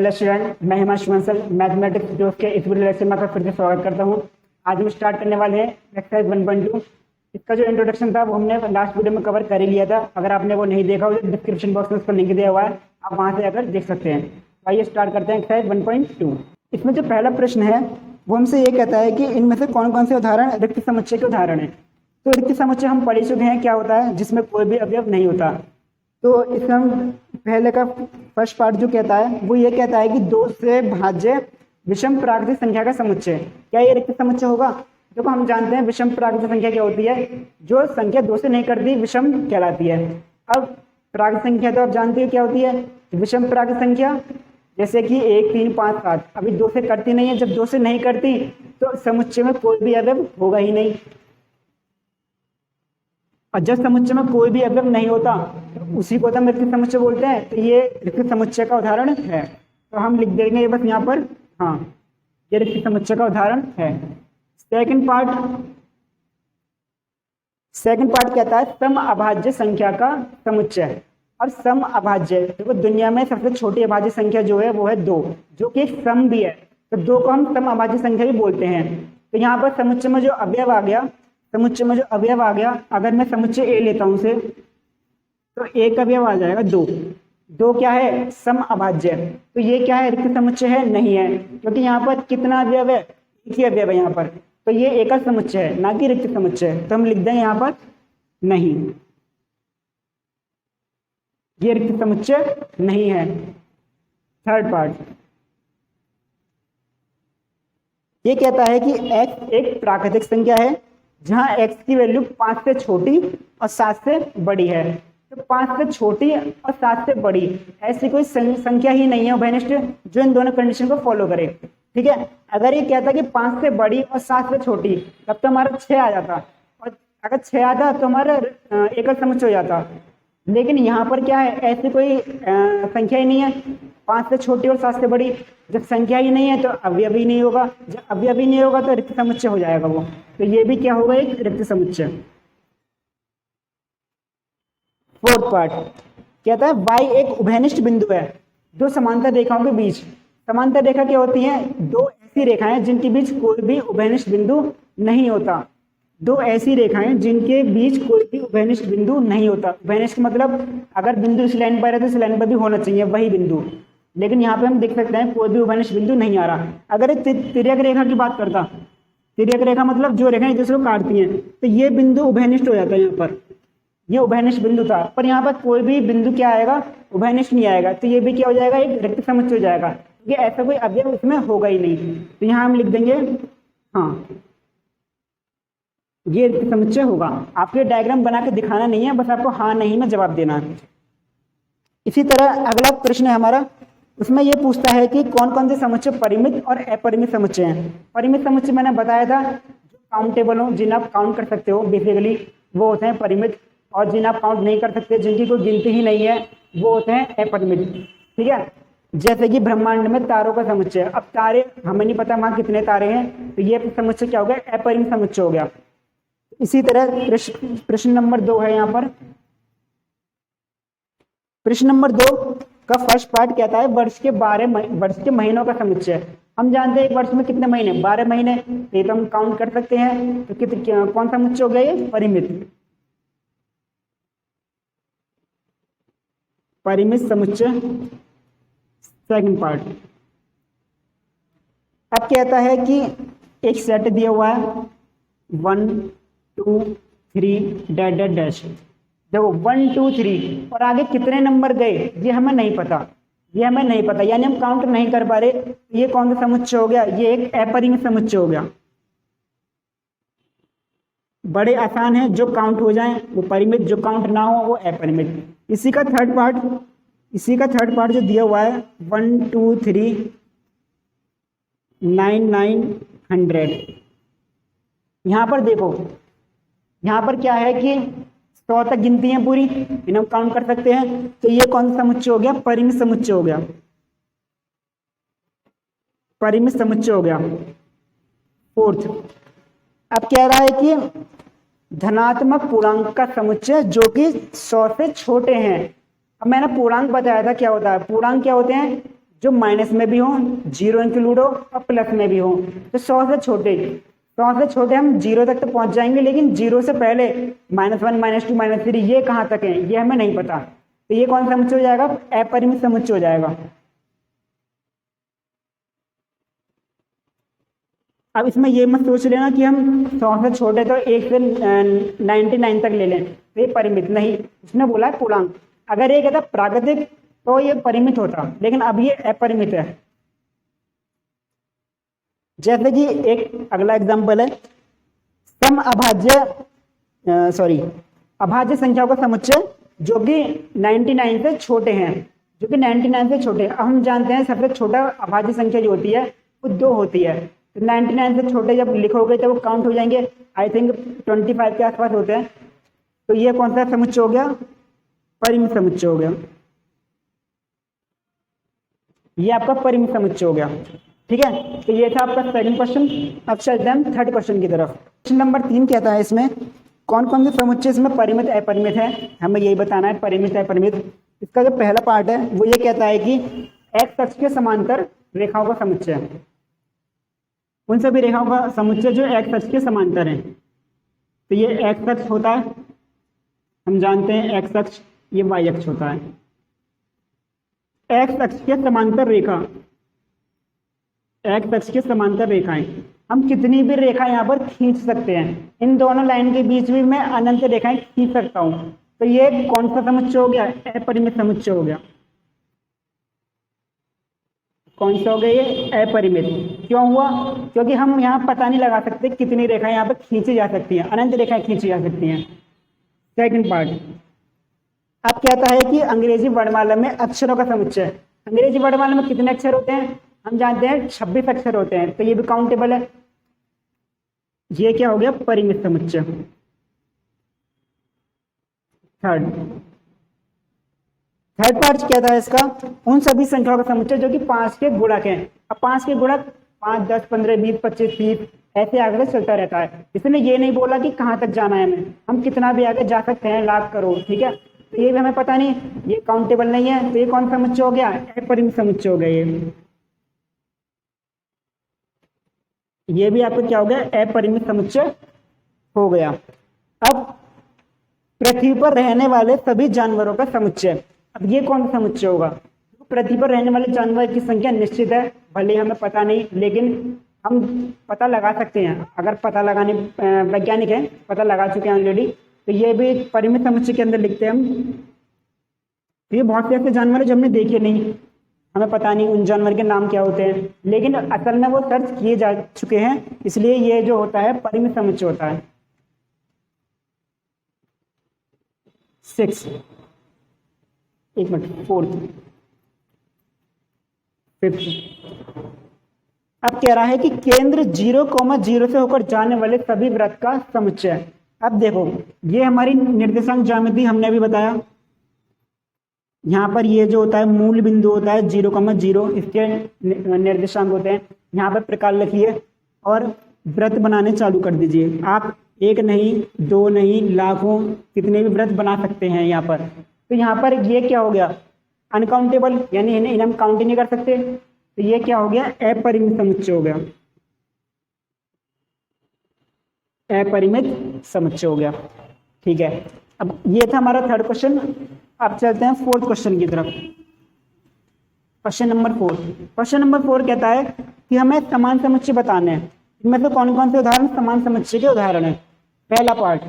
Hello student, मैं Himanshu Bansal mathematics जोश के इस वीडियो लेक्चर में आपका फिर से स्वागत करता हूं। आज हम स्टार्ट करने वाले हैं एक्सरसाइज 1.2। इसका जो इंट्रोडक्शन था वो हमने लास्ट वीडियो में कवर कर ही लिया था। अगर आपने वो नहीं देखा हो तो डिस्क्रिप्शन बॉक्स में उसका लिंक दिया हुआ है, आप वहाँ से आकर देख सकते हैं। आइए स्टार्ट करते हैं एक्सरसाइज 1.2। इसमें जो पहला प्रश्न है वो हमसे ये कहता है कि इनमें से कौन कौन से उदाहरण रिक्त समुच्चय के उदाहरण हैं। तो रिक्त समुच्चय हम पढ़ चुके हैं क्या होता है, जिसमें कोई भी अवयव नहीं होता। तो इसमें हम पहले का फर्स्ट पार्ट जो कहता है वो ये कहता है कि दो से भाज्य विषम प्राकृतिक संख्या का समुच्चय। क्या ये रिक्त समुच्चय होगा? देखो, हम जानते हैं विषम प्राकृतिक संख्या क्या होती है। जो संख्या दो से नहीं करती विषम कहलाती है। अब प्राकृतिक संख्या तो आप जानते हो क्या होती है। विषम प्राकृतिक संख्या जैसे कि 1, 3, 5, 7 अभी दो से करती नहीं है। जब दो से नहीं करती तो समुच्चय में कोई भी अवयव होगा ही नहीं। और जब समुच्चय में कोई भी अवयव नहीं होता तो उसी को हम रिक्त समुच्चय बोलते हैं। तो ये रिक्त समुच्चय का उदाहरण है। तो हम लिख देंगे बस यहाँ पर, हाँ, ये रिक्त समुच्चय का उदाहरण है। सेकंड पार्ट कहता है सम अभाज्य संख्या का समुच्चय। और सम अभाज्य, देखो दुनिया में सबसे छोटी अभाज्य संख्या जो है वो है 2, जो कि एक सम भी है। तो 2 को हम सम अभाज्य संख्या भी बोलते हैं। तो यहाँ पर समुच्चय में जो अवयव आ गया, अगर मैं समुच्चय ए लेता हूं उसे, तो एक अवयव आ जाएगा 2। 2 क्या है? सम अभाज्य। तो ये क्या है? रिक्त समुच्चय है? नहीं है, क्योंकि यहाँ पर कितना अवयव है? एक ही अवयव है यहाँ पर। तो ये एकल समुच्चय है, ना कि रिक्त समुच्चय। तो हम लिख देंगे यहाँ पर नहीं, ये रिक्त समुच्चय नहीं है। थर्ड पार्ट ये कहता है कि x एक प्राकृतिक संख्या है जहां x की वैल्यू 5 से छोटी और 7 से बड़ी है। तो 5 से छोटी और 7 से बड़ी ऐसी कोई संख्या ही नहीं है उभयनिष्ठ जो इन दोनों कंडीशन को फॉलो करे। ठीक है, अगर ये कहता कि 5 से बड़ी और 7 से छोटी, तब तो हमारा 6 आ जाता। और अगर 6 आता तो हमारा एकल समुच्चय हो जाता। लेकिन यहाँ पर क्या है? ऐसी कोई संख्या ही नहीं है 5 से छोटी और 7 से बड़ी। जब संख्या ही नहीं है तो अवयव ही नहीं होगा। जब अवयव ही नहीं होगा तो रिक्त समुच्चय हो जाएगा वो। तो ये भी क्या होगा? एक रिक्त समुच्चय। फोर्थ पार्ट कहता है y एक उभयनिष्ठ बिंदु है दो समांतर रेखाओं के बीच। समांतर रेखा क्या होती है? दो ऐसी रेखाएं जिनके बीच कोई भी उभयनिष्ठ बिंदु नहीं होता। दो ऐसी रेखाएं जिनके बीच कोई भी उभयनिष्ठ बिंदु नहीं होता। उभयनिष्ठ मतलब अगर बिंदु इस लाइन पर है तो इस लाइन पर भी होना चाहिए वही बिंदु। लेकिन यहाँ पे हम देख सकते हैं कोई भी उभयनिष्ठ बिंदु नहीं आ रहा। अगर तिर्यक रेखा की बात करता, तिर्यक रेखा मतलब जो रेखाएं एक दूसरे को काटती हैं, तो ये बिंदु उभयनिष्ठ हो जाता है। यहाँ पर ये उभयनिष्ठ बिंदु था, पर यहाँ पर कोई भी बिंदु क्या आएगा? उभयनिष्ठ नहीं आएगा। तो ये भी क्या हो जाएगा? एक रिक्त समुच्चय हो जाएगा, क्योंकि ऐसा कोई अवयव उसमें होगा ही नहीं। तो यहाँ हम लिख देंगे हाँ, ये रिक्त समुच्चय होगा। आपको डायग्राम बना के दिखाना नहीं है, बस आपको हाँ नहीं में जवाब देना है। इसी तरह अगला प्रश्न है हमारा, उसमें ये पूछता है कि कौन कौन से समुच्चय परिमित और अपरिमित समुच्चय हैं। परिमित समुच्चय मैंने बताया था, जो काउंटेबल हो, जिन्हें आप काउंट कर सकते हो बेसिकली, वो होते हैं परिमित। और जिन्हें आप काउंट नहीं कर सकते, जिनकी कोई गिनती ही नहीं है, वो होते हैं अपरिमित। ठीक है, जैसे कि ब्रह्मांड में तारों का समुच्चय। अब तारे हमें नहीं पता वहां कितने तारे हैं, तो ये समुच्चय क्या हो गया? अपरिमित समुच्चय हो गया। इसी तरह प्रश्न नंबर 2 है यहाँ पर। प्रश्न नंबर 2 का फर्स्ट पार्ट कहता है वर्ष के महीनों का समुच्चय। हम जानते हैं एक वर्ष में कितने महीने? 12 महीने। ये तो हम काउंट कर सकते हैं। तो कौन सा समुच्चय हो गया? ये परिमित, परिमित समुच्चय। सेकंड पार्ट अब कहता है कि एक सेट दिया हुआ है 1 2 3 डैश डैश डैश। देखो 1 2 3 और आगे कितने नंबर गए ये हमें नहीं पता, यानी हम काउंट नहीं कर पा रहे। ये कौन सा समुच्चय हो गया? ये एक अपरिमित समुच्चय हो गया। बड़े आसान है, जो काउंट हो जाए वो परिमित, जो काउंट ना हो वो अपरिमित। इसी का थर्ड पार्ट जो दिया हुआ है 1 2 3 9 9 100। यहाँ पर देखो, यहाँ पर क्या है कि 100 तक गिनती है पूरी, इन्हें हम काउंट कर सकते हैं। तो ये कौन सा समुच्चय हो गया? परिमित समुच्चय हो गया, परिमित समुच्चय हो गया। फोर्थ अब कह रहा है कि धनात्मक पूर्णांक का समुच्चय जो कि 100 से छोटे हैं। अब मैंने पूर्णांक बताया था क्या होता है। पूर्णांक क्या होते हैं? जो माइनस में भी हो, जीरो इंक्लूड हो और प्लस में भी हो। तो 100 से छोटे हम जीरो तक तो पहुंच जाएंगे, लेकिन जीरो से पहले -1 -2 -3 ये कहाँ तक है ये हमें नहीं पता। तो ये कौन सा समुच्चय हो जाएगा? अपरिमित समुच्चय हो जाएगा। अब इसमें ये मत सोच लेना कि हम 100 से छोटे तो 1 से 99 तक ले लें, तो ये परिमित नहीं, उसने बोला है पूर्णांक। अगर ये कहता प्राकृतिक तो ये परिमित होता, लेकिन अब ये अपरिमित है। जैसे कि एक अगला एग्जांपल है, सम अभाज्य संख्याओं का समुच्चय जो कि 99 से छोटे हैं, अब हम जानते हैं सबसे छोटा अभाज्य संख्या जो होती है वो 2 होती है। तो 99 से छोटे जब लिखोगे तो वो काउंट हो जाएंगे, आई थिंक 25 के आसपास होते हैं। तो ये कौन सा समुच्चय हो गया? परिमित समुच्चय हो गया। ये आपका परिमित समुच्चय हो गया। ठीक है, तो ये था आपका सेकंड क्वेश्चन। अब चलते हैं हम थर्ड क्वेश्चन की तरफ। क्वेश्चन नंबर 3 कहता है इसमें कौन कौन से समुच्चय इसमें परिमित अपरिमित है, हमें यही बताना है परिमित अपरिमित। इसका जो पहला पार्ट है वो ये कहता है कि एक्स अक्ष के समांतर रेखाओं का समुच्चय, उन सभी रेखाओं का समुच्चय जो एक्स अक्ष के समांतर है। तो ये एक्स अक्ष होता है, हम जानते हैं एक्स अक्ष, ये वाई अक्ष होता है। एक्स अक्ष के समांतर रेखा, एक्स अक्ष के समांतर रेखाएं, हम कितनी भी रेखा यहाँ पर खींच सकते हैं। इन दोनों लाइन के बीच भी मैं अनंत रेखाएं खींच सकता हूं। तो ये कौन सा समुच्चय हो गया? अपरिमित समुच्चय हो गया। कौन सा हो गया ये? अपरिमित। क्यों हुआ? क्योंकि हम यहाँ पता नहीं लगा सकते कितनी रेखाएं यहाँ पर खींची जा सकती हैं, अनंत रेखाएं खींची जा सकती हैं। सेकंड पार्ट अब कहता है कि अंग्रेजी वर्णमाला में अक्षरों का समुच्चय। अंग्रेजी वर्णमाला में कितने अक्षर होते हैं? हम जानते हैं 26 अक्षर होते हैं, तो ये भी काउंटेबल है। ये क्या हो गया? परिमित समुच्चय। थर्ड पार्ट कहता है इसका उन सभी संख्याओं का समुच्चय जो कि 5 के गुणक हैं। अब 5 के गुणक 5, 10, 15, 20, 25, 30 ऐसे आगे चलता रहता है। इसने ये नहीं बोला कि कहाँ तक जाना है हमें, हम कितना भी आगे जा सकते हैं, लाख करोड़। ठीक है, तो ये भी हमें पता नहीं, ये काउंटेबल नहीं है। तो ये कौन सा समुच्चय हो गया? अपरिमित समुच्चय हो गया। ये भी आपको क्या हो गया? अपरिमित समुच्चय हो गया। अब पृथ्वी पर रहने वाले सभी जानवरों का समुच्चय, अब ये कौन सा समुच्चय होगा? पृथ्वी पर रहने वाले जानवर की संख्या निश्चित है, भले हमें पता नहीं, लेकिन हम पता लगा सकते हैं। अगर पता लगाने वैज्ञानिक है, पता लगा चुके हैं ऑलरेडी, तो ये भी परिमित समुच्चय के अंदर लिखते हैं हम। तो ये बहुत से ऐसे जानवर है जो हमने देखे नहीं, हमें पता नहीं उन जानवर के नाम क्या होते हैं, लेकिन असल में वो सर्च किए जा चुके हैं, इसलिए ये जो होता है परिमित समुच्चय होता है। 6 एक मिनट, 4th 5th। अब कह रहा है कि केंद्र 0,0 से होकर जाने वाले सभी वृत्त का समुच्चय। अब देखो, ये हमारी निर्देशांक ज्यामिति हमने अभी बताया। यहाँ पर ये जो होता है मूल बिंदु होता है 0,0, इसके निर्देशांक होते हैं। यहाँ पर प्रकार लिखिए और वृत्त बनाने चालू कर दीजिए। आप एक नहीं, 2 नहीं, लाखों कितने भी वृत्त बना सकते हैं यहाँ पर। तो यहाँ पर ये क्या हो गया? अनकाउंटेबल, यानी इन्हें हम काउंट ही नहीं कर सकते। तो ये क्या हो गया? अपरिमित समुच्चय हो गया, अपरिमित समुच्चय हो गया। ठीक है, अब ये था हमारा थर्ड क्वेश्चन। अब चलते हैं फोर्थ क्वेश्चन की तरफ। क्वेश्चन नंबर 4 कहता है कि हमें समान समुच्चय बताने हैं। इनमें से कौन कौन से उदाहरण समान समुच्चय के उदाहरण है? पहला पार्ट,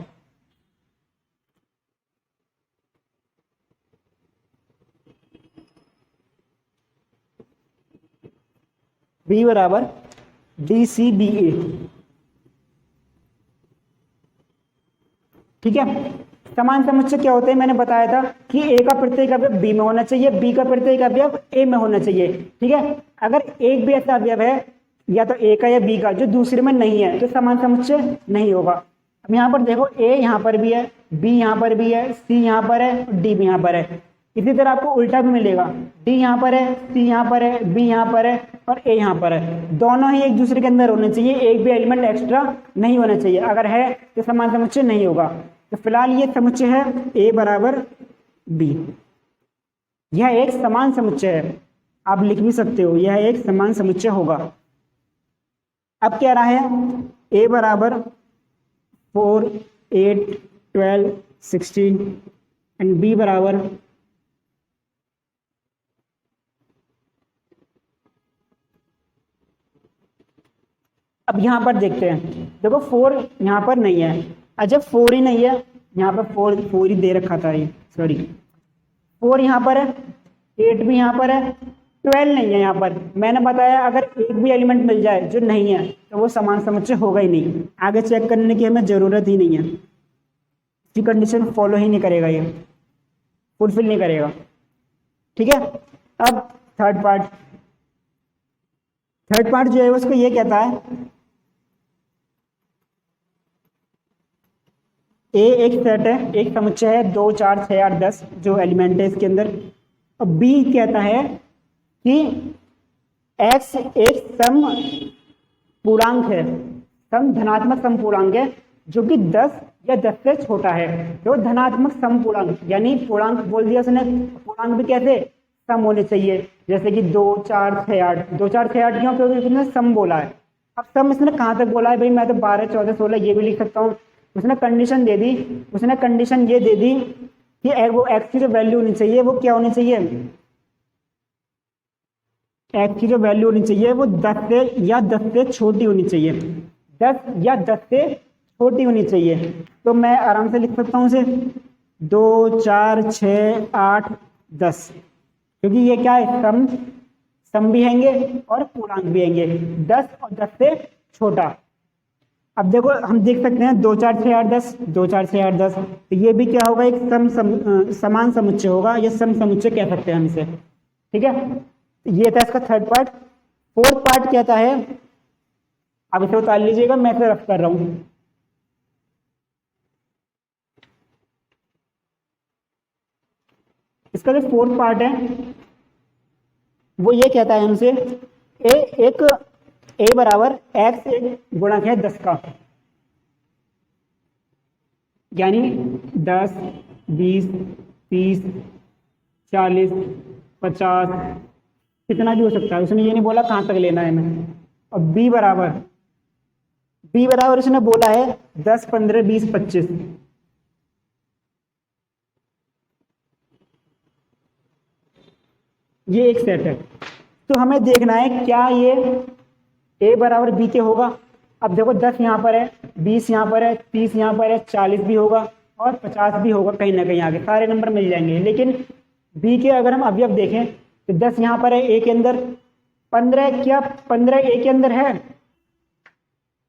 B बराबर DCBA। ठीक है, समान समुच्चय क्या होते हैं? मैंने बताया था कि A का प्रत्येक अवयव B में होना चाहिए, B का प्रत्येक अवयव A में होना चाहिए। ठीक है, अगर एक भी ऐसा अवयव है या तो A का या B का जो दूसरे में नहीं है तो समान समुच्चय नहीं होगा। अब यहाँ पर देखो, A यहाँ पर भी है, B यहाँ पर भी है, C यहाँ पर है, D भी यहाँ पर है। इसी तरह आपको उल्टा भी मिलेगा, D यहाँ पर है, C यहाँ पर है, B यहाँ पर है और A यहाँ पर है। दोनों ही एक दूसरे के अंदर होने चाहिए, एक भी एलिमेंट एक्स्ट्रा नहीं होना चाहिए। अगर है तो समान समुच्चय नहीं होगा। तो फिलहाल ये समुच्चय है A बराबर B, यह एक समान समुच्चय है। आप लिख भी सकते हो, यह एक समान समुच्चय होगा। अब क्या रहा है, ए बराबर 4, 8, 12, 16 एंड बी बराबर अब यहां पर देखते हैं, देखो 4 यहां पर नहीं है। अच्छा 4 ही नहीं है, यहाँ पर 4 ही दे रखा था, ये सॉरी 4 यहाँ पर है, 8 भी यहाँ पर है, 12 नहीं है यहाँ पर। मैंने बताया अगर एक भी एलिमेंट मिल जाए जो नहीं है तो वो समान समुच्चय होगा ही नहीं, आगे चेक करने की हमें जरूरत ही नहीं है, इसकी कंडीशन फॉलो ही नहीं करेगा, ये फुलफिल नहीं करेगा। ठीक है, अब थर्ड पार्ट जो है उसको ये कहता है ए एक सेट है, एक समुच्चय है, 2, 4, 6, 8, 10 जो एलिमेंट है इसके अंदर। और बी कहता है कि एक्स एक सम पूर्णांक है, सम धनात्मक सम पूर्णांक है जो कि 10 या 10 से छोटा है। तो धनात्मक सम पूर्णांक यानी पूर्णांक बोल दिया उसने, पूर्णांक भी कैसे सम होने चाहिए, जैसे कि 2, 4, 6, 8, 2, 4, 6, 8 क्यों, क्योंकि उसने सम बोला है। अब सम इसने कहाँ तक बोला है भाई, मैं तो 12, 14, 16 ये भी लिख सकता हूँ। उसने कंडीशन दे दी, उसने कंडीशन ये दे दी कि वो एक्स की जो वैल्यू होनी चाहिए वो क्या होनी चाहिए, एक्स की जो वैल्यू होनी चाहिए वो 10 से या 10 से छोटी होनी चाहिए, 10 या 10 से छोटी होनी चाहिए। तो मैं आराम से लिख सकता हूँ उसे 2, 4, 6, 8, 10, क्योंकि ये क्या है सम भी हैंगे और पूर्णांक भी हैंगे, 10 और 10 से छोटा। अब देखो हम देख सकते हैं 2, 4, 6, 8, 10, 2, 4, 6, 8, 10, तो ये भी क्या होगा, एक समान समुच्चय होगा, या सम समुच्चय कह सकते हैं हम इसे। ठीक है, ये था इसका थर्ड पार्ट। फोर्थ पार्ट कहता है, अब इसे उतार लीजिएगा, मैं इसे रफ कर रहा हूं। इसका जो फोर्थ पार्ट है वो ये कहता है हमसे ए बराबर एक्स एक गुणक है 10 का, यानी 10, 20, 30, 40, 50 कितना भी हो सकता है। उसने ये नहीं बोला कहां तक लेना है हमें। और बी बराबर उसने बोला है 10, 15, 20, 25। ये एक सेट है, तो हमें देखना है क्या ये ए बराबर बी के होगा। अब देखो 10 यहाँ पर है, 20 यहाँ पर है, 30 यहाँ पर है, 40 भी होगा और 50 भी होगा, कहीं ना कहीं आगे सारे नंबर मिल जाएंगे। लेकिन बी के अगर हम अवयव देखें तो 10 यहाँ पर है ए के अंदर, 15 क्या 15 ए के अंदर है,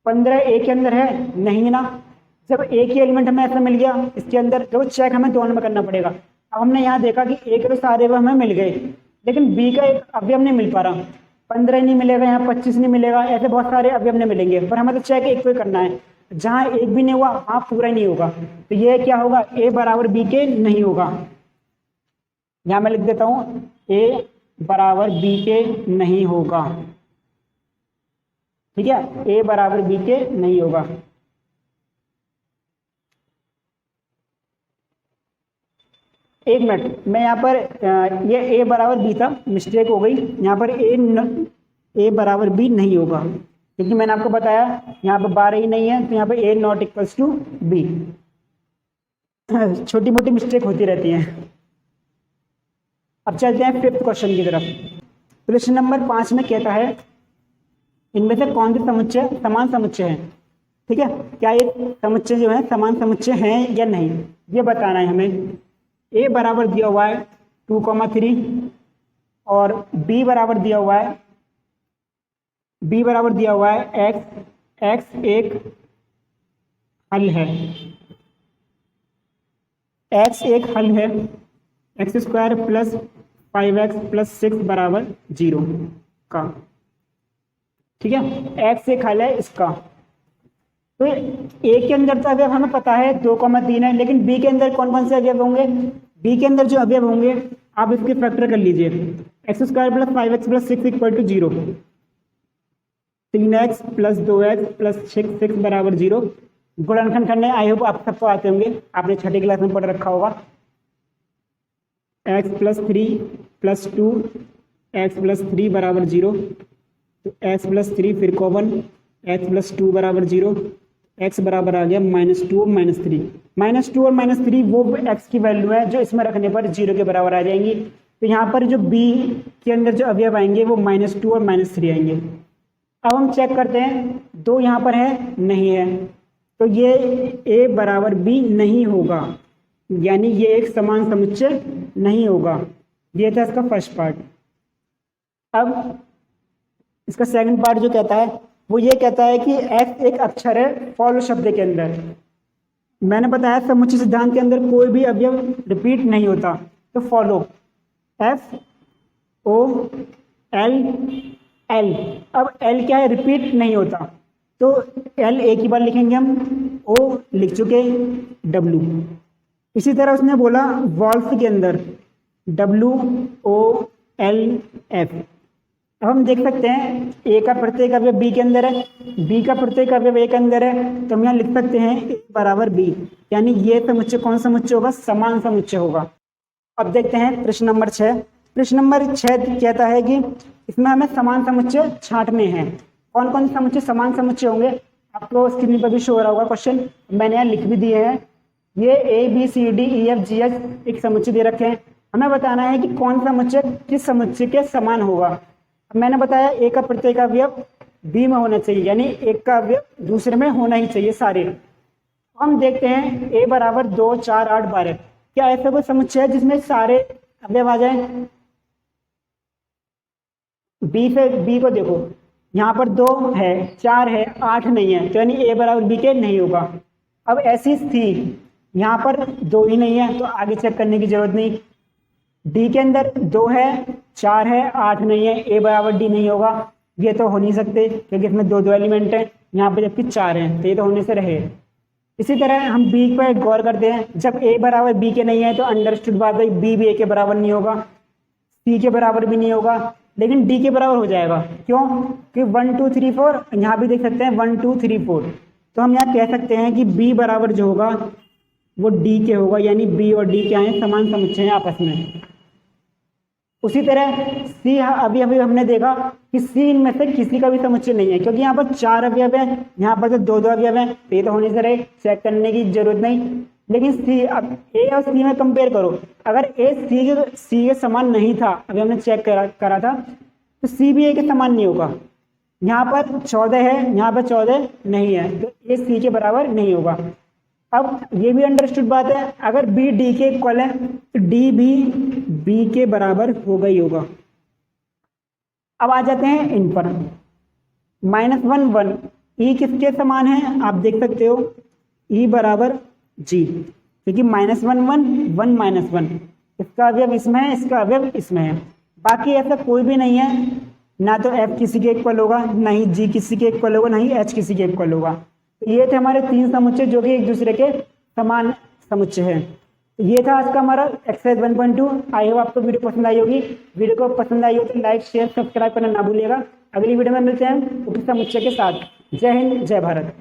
15 ए के अंदर है नहीं ना। जब ए के एलिमेंट हमें ऐसा मिल गया इसके अंदर, तो चेक हमें दोनों में करना पड़ेगा। अब हमने यहाँ देखा कि ए के तो सारे अवयव हमें मिल गए, लेकिन बी का एक अवयव नहीं मिल पा रहा, 15 नहीं मिलेगा, यहाँ 25 नहीं मिलेगा, ऐसे बहुत सारे अवयव नहीं मिलेंगे। पर हमें तो चेक एक को ही करना है, जहां एक भी नहीं हुआ वहां पूरा ही नहीं होगा। तो ये क्या होगा, ए बराबर बी के नहीं होगा। यहां मैं लिख देता हूं ए बराबर बी के नहीं होगा। ठीक है, ए बराबर बी के नहीं होगा। एक मिनट, मैं यहाँ पर ये ए बराबर बी था, मिस्टेक हो गई, यहाँ पर ए बराबर बी नहीं होगा, क्योंकि मैंने आपको बताया यहाँ पर 12 ही नहीं है, तो यहाँ पर ए नॉट इक्वल्स टू बी। छोटी मोटी मिस्टेक होती रहती है। अब चलते हैं फिफ्थ क्वेश्चन की तरफ। प्रश्न नंबर 5 में कहता है इनमें से कौन से समुच्चय समान समुच्चय है। ठीक है, क्या ये समुच्चय जो है समान समुच्चय हैं या नहीं, ये बताना है हमें। ए बराबर दिया हुआ है 2,3 और बी बराबर दिया हुआ है एक्स एक हल है, एक्स एक हल है, x square plus 5x plus 6 बराबर 0 का। ठीक है, एक्स एक हल है इसका। तो ए के अंदर तो अवयव हमें पता है 2,3 है, लेकिन बी के अंदर कौन कौन से अवयव होंगे, बी के अंदर जो अवयव होंगे आप इसके फैक्टर कर लीजिए। X square plus 5x plus 6 equal to 0, 3x plus 2x plus 6 बराबर 0। गुणनखंड करने आई होप आप सबको आते होंगे, आपने छठी क्लास में पढ़ रखा होगा। x plus 3 plus 2 x plus 3 बराबर 0, तो एक्स प्लस 3 फिर कॉमन, एक्स प्लस 2 बराबर 0, एक्स बराबर आ गया -2 और -3। -2 और -3 वो एक्स की वैल्यू है जो इसमें रखने पर 0 के बराबर आ जाएंगी। तो यहाँ पर जो बी के अंदर जो अवयव आएंगे वो -2 और -3 आएंगे। अब हम चेक करते हैं, 2 यहाँ पर है, नहीं है, तो ये ए बराबर बी नहीं होगा, यानी ये एक समान समुच्चय नहीं होगा। ये था इसका फर्स्ट पार्ट। अब इसका सेकंड पार्ट जो कहता है वो ये कहता है कि एक्स एक अक्षर है फॉलो शब्द के अंदर। मैंने बताया समुच्चय सिद्धांत के अंदर कोई भी अवयव रिपीट नहीं होता, तो फॉलो FOLL। अब एल क्या है, रिपीट नहीं होता, तो एल एक ही बार लिखेंगे हम, ओ लिख चुके, डब्लू। इसी तरह उसने बोला वॉल्फ के अंदर WOLF। अब हम देख सकते हैं ए का प्रत्येक अवयव बी के अंदर है, बी का प्रत्येक अवयव ए के अंदर है, तो हम यहाँ लिख सकते हैं ए बराबर बी, यानी ये समुच्चय कौन सा समुच्चय होगा, समान समुच्चय होगा। अब देखते हैं प्रश्न नंबर 6। प्रश्न नंबर 6 कहता है कि इसमें हमें समान समुच्चय छांटने हैं। कौन कौन से समुच्चय समान समुच्चय होंगे, आपको स्क्रीन पर भी शो हो रहा होगा क्वेश्चन, मैंने यहाँ लिख भी दिए हैं। ये ABCDEFGH एक समुच्चय दे रखे हैं, हमें बताना है कि कौन सा समुच्चय किस समुच्चय के समान होगा। मैंने बताया ए का प्रत्येक अवयव बी में होना चाहिए, यानी एक का अवयव दूसरे में होना ही चाहिए सारे। हम देखते हैं ए बराबर 2, 4, 8, 12, क्या ऐसा कोई समुच्चय है जिसमें सारे अवयव आ जाए। बी से बी को देखो, यहाँ पर 2 है, 4 है, 8 नहीं है, तो यानी ए बराबर बी के नहीं होगा। अब ऐसी सी, यहाँ पर 2 ही नहीं है, तो आगे चेक करने की जरूरत नहीं। डी के अंदर 2 है, 4 है, 8 नहीं है, ए बराबर डी नहीं होगा, ये तो हो नहीं सकते क्योंकि इसमें 2 एलिमेंट हैं, यहाँ पे जबकि 4 हैं, तो ये तो होने से रहे। इसी तरह हम बी पर गौर करते हैं, जब ए बराबर बी के नहीं है तो अंडरस्टूड बात है बी भी ए के बराबर नहीं होगा, सी के बराबर भी नहीं होगा, लेकिन डी के बराबर हो जाएगा। क्यों कि 1 2 3 4, यहाँ भी देख सकते हैं 1 2 3 4, तो हम यहाँ कह सकते हैं कि बी बराबर जो होगा वो डी के होगा, यानी बी और डी क्या है, समान समुच्चय हैं आपस में। उसी तरह सी, अभी हमने देखा कि सी इनमें से किसी का भी समुच्चय नहीं है, क्योंकि यहाँ पर 4 अवयव है, यहाँ पर तो 2 अवयव है, तो ये तो होने से रहे, चेक करने की जरूरत नहीं। लेकिन सी, अब ए और सी में कंपेयर करो, अगर ए सी के समान नहीं था, अभी हमने चेक करा था, तो सी भी ए के समान नहीं होगा। यहाँ पर 14 है, यहाँ पर 14 नहीं है, तो ए सी के बराबर नहीं होगा। अब ये भी अंडरस्टूड बात है, अगर बी डी के इक्वल है तो डी भी बी के बराबर होगा ही होगा। अब आ जाते हैं इन पर, -1 1, ई किसके समान है, आप देख सकते हो ई बराबर जी, क्योंकि -1 1 1 -1, इसका अवयव इसमें है, इसका अवयव इसमें है, बाकी ऐसा कोई भी नहीं है, ना तो एफ किसी के इक्वल होगा, ना ही जी किसी के इक्वल होगा, ना ही एच किसी के इक्वल होगा। ये थे हमारे 3 समुच्चय जो कि एक दूसरे के समान समुच्चय हैं। ये था आज का हमारा एक्सरसाइज 1.2। आई होप आपको वीडियो पसंद आई होगी। वीडियो को पसंद आई हो तो लाइक शेयर सब्सक्राइब करना ना भूलिएगा। अगली वीडियो में मिलते हैं उप समुच्चय के साथ। जय हिंद, जय भारत।